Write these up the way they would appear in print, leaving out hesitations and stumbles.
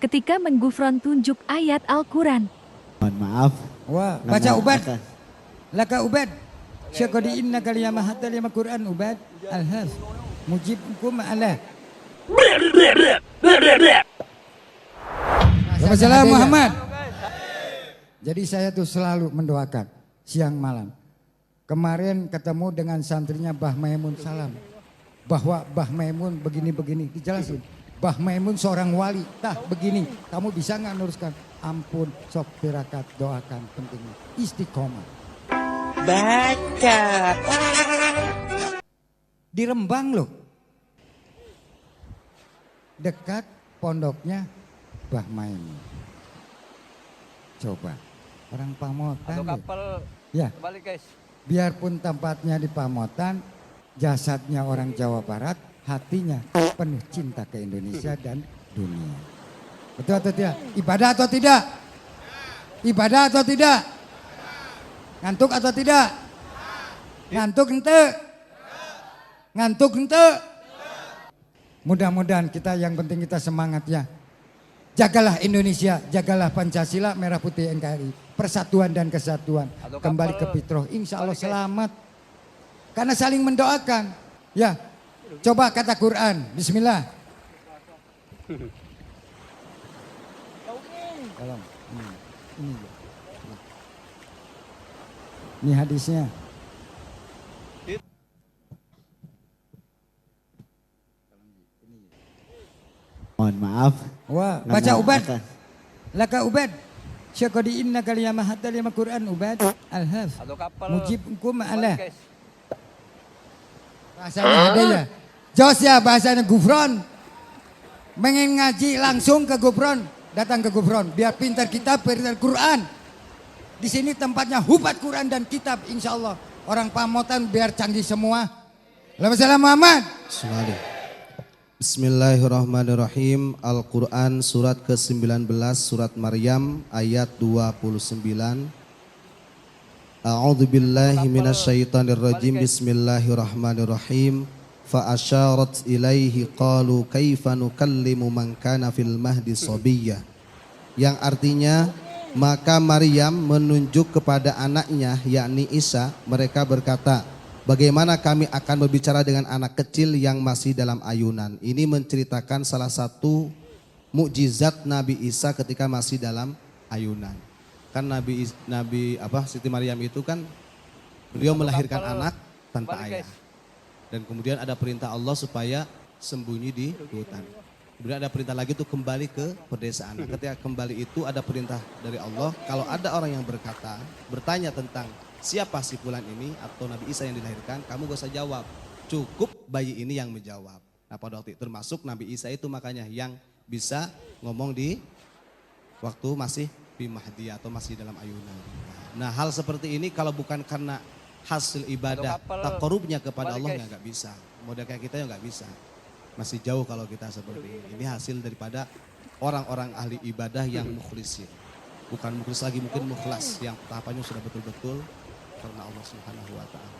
ketika menggufron tunjuk ayat Al-Quran. Mohon maaf. Wah, baca Ubad. Laka Ubad. Syakodi inna kaliyama hatta lima Quran Ubad. Al-haf. Mujibkum ala. Wassalamualaikum Muhammad. Jadi saya tuh selalu mendoakan siang malam. Kemarin ketemu dengan santrinya Bah Maimun Salam. Bahwa Bah Maimun begini-begini. Dijelasin. Bah Maimun seorang wali. Tah begini. Kamu bisa nggak nuruskan? Ampun sok tirakat doakan pentingnya. Istiqomah. Baca. Di Rembang loh. Dekat pondoknya Bah Maimun. Coba. Orang Pamotan. Atau kapal ya. balik guys. Biarpun tempatnya di Pamotan, jasadnya orang Jawa Barat, hatinya penuh cinta ke Indonesia dan dunia. Betul atau tidak? Ibadah atau tidak? Ibadah atau tidak? Ngantuk atau tidak? Ngantuk ente? Ngantuk ente? Mudah-mudahan kita yang penting kita semangat ya. Jagalah Indonesia, jagalah Pancasila, Merah Putih NKRI. Persatuan dan kesatuan. Kembali ke fitrah, insya Allah selamat. Karena saling mendoakan. Ya, coba kata Quran, Bismillah. Tolong. Ini hadisnya. Mohon maaf. Wah, baca Ubad. Laka Ubad. Syakodi inna kaliyama hatta lima Quran Ubad. Al-haf. Atau kapal Mujibkum ala. balik guys. Bahasanya ada ya. Jos ya bahasanya gufron. Pengen ngaji langsung ke gufron. Datang ke gufron. Biar pintar kitab, pintar Quran. Di sini tempatnya hubat Quran dan kitab insya Allah. Orang Pamotan biar canggih semua. Assalamualaikum Muhammad. Bismillahirrahmanirrahim. Al-Quran surat ke-19 surat Maryam ayat 29. A'udzu billahi minasyaitonir rajim. Bismillahirrahmanirrahim. Fa asyarat ilaihi qalu kaifa nukallimu man kana fil mahdi sabiyya. Yang artinya maka Maryam menunjuk kepada anaknya yakni Isa, mereka berkata, bagaimana kami akan berbicara dengan anak kecil yang masih dalam ayunan. Ini menceritakan salah satu mukjizat Nabi Isa ketika masih dalam ayunan. Kan Siti Maryam itu kan beliau melahirkan anak tanpa ayah. Dan kemudian ada perintah Allah supaya sembunyi di hutan. Kemudian ada perintah lagi itu kembali ke pedesaan. Nah, ketika kembali itu ada perintah dari Allah. Kalau ada orang yang bertanya tentang siapa si fulan ini atau Nabi Isa yang dilahirkan, kamu gak usah jawab. Cukup bayi ini yang menjawab. Nah pada waktu itu termasuk Nabi Isa itu makanya yang bisa ngomong di waktu masih di Mahdi atau masih dalam ayunan. Nah hal seperti ini kalau bukan karena hasil ibadah taqarrubnya kepada Allah nggak bisa. Model kayak kita ya nggak bisa. Masih jauh kalau kita seperti ini. Ini hasil daripada orang-orang ahli ibadah yang mukhlisin. Bukan mukhlis lagi, mungkin mukhlas yang tahapannya sudah betul-betul karena Allah Subhanahu wa taala.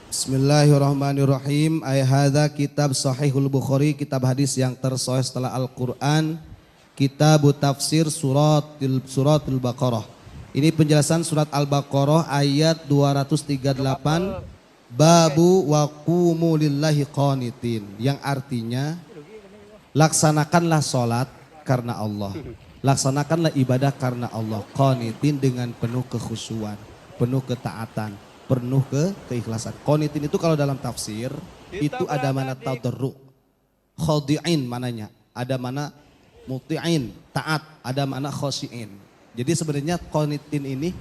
Bismillahirrahmanirrahim. Hadza kitab Sahihul Bukhari, kitab hadis yang tersahih setelah Al-Qur'an. Kitab tafsir suratul Baqarah. Ini penjelasan surat Al-Baqarah ayat 238. Babu wa qumu lillahi qanitin, yang artinya laksanakanlah salat karena Allah. Laksanakanlah ibadah karena Allah. Qanitin dengan penuh kekhusyuan, penuh ketaatan, penuh keikhlasan. Qanitin itu kalau dalam tafsir itu ada mana tadarru, khadi'in mananya, ada mana muti'in, taat, ada mana khosyi'in. Jadi sebenarnya qanitin ini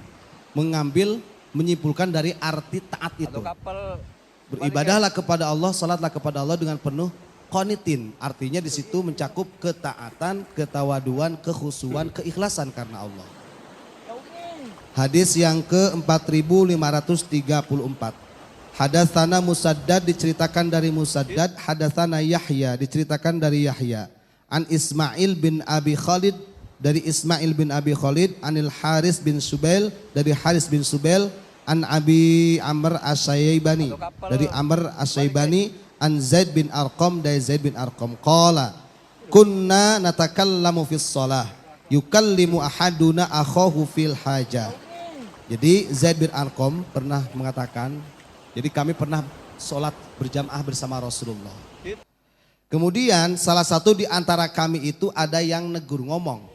menyimpulkan dari arti taat itu. Beribadahlah kepada Allah, salatlah kepada Allah dengan penuh qanitin. Artinya di situ mencakup ketaatan, ketawaduan, kekhusyuan, keikhlasan karena Allah. Hadis yang ke-4534. Hadatsana Musaddad diceritakan dari Musaddad, hadatsana Yahya diceritakan dari Yahya. An Ismail bin Abi Khalid dari Ismail bin Abi Khalid, anil Haris bin Subail dari Haris bin Subail, an Abi Amr As-Syaibani dari Amr As-Syaibani, an Zaid bin Arqam dari Zaid bin Arqam. Qala kunna natakallamu fis shalah yukallimu ahaduna akhahu fil hajah. Jadi Zaid bin Arqam pernah mengatakan, jadi kami pernah sholat berjamaah bersama Rasulullah. Kemudian salah satu di antara kami itu ada yang negur ngomong.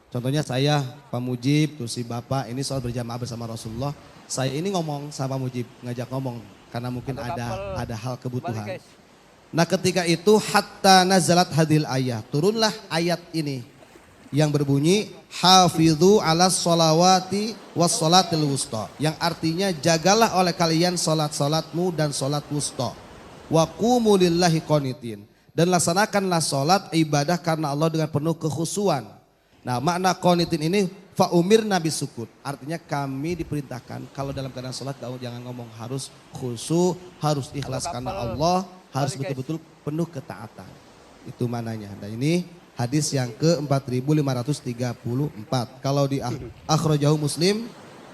Contohnya saya, Pak Mujib, tuh si Bapak ini sholat berjamaah bersama Rasulullah. Saya ini ngomong sama Pak Mujib, ngajak ngomong karena mungkin ada hal kebutuhan. Nah ketika itu hatta nazalat hadil ayah, turunlah ayat ini yang berbunyi hafidhu ala sholawati was sholatil wusta, yang artinya jagalah oleh kalian salat-salatmu dan salat wusta, wa qumu lillahi qanitin, dan laksanakanlah salat ibadah karena Allah dengan penuh kekhusyuan. Nah makna qanitin ini fa umirna bisukut, artinya kami diperintahkan kalau dalam keadaan salat jangan ngomong, harus khusyuk, harus ikhlas karena Allah, harus betul-betul penuh ketaatan. Itu mananya. Dan ini hadis yang ke-4534. Kalau di akhrajahu Muslim,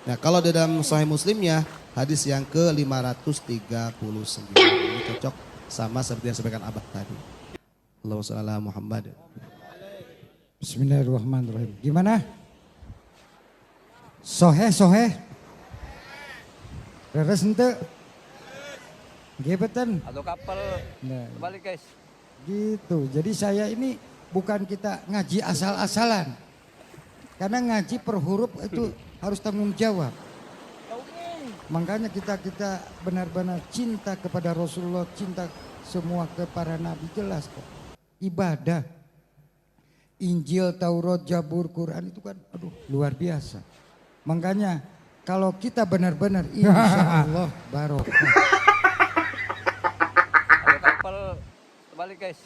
nah kalau di dalam Sahih Muslimnya hadis yang ke-539. Ini cocok sama seperti yang disampaikan Abah tadi. Allahumma shalli ala Muhammad. Bismillahirrahmanirrahim. Gimana? Soheh. Reres ente? Gebetan. Atau kapal. Nah, Balik guys. gitu. Jadi saya ini bukan kita ngaji asal-asalan. Karena ngaji per huruf itu harus tanggung jawab. Makanya kita benar-benar cinta kepada Rasulullah, cinta semua kepada Nabi, jelas kok. Ibadah. Injil, Taurat, Zabur, Quran itu kan aduh luar biasa. Makanya kalau kita benar-benar insya Allah barokah. Atau kapal. Balik guys.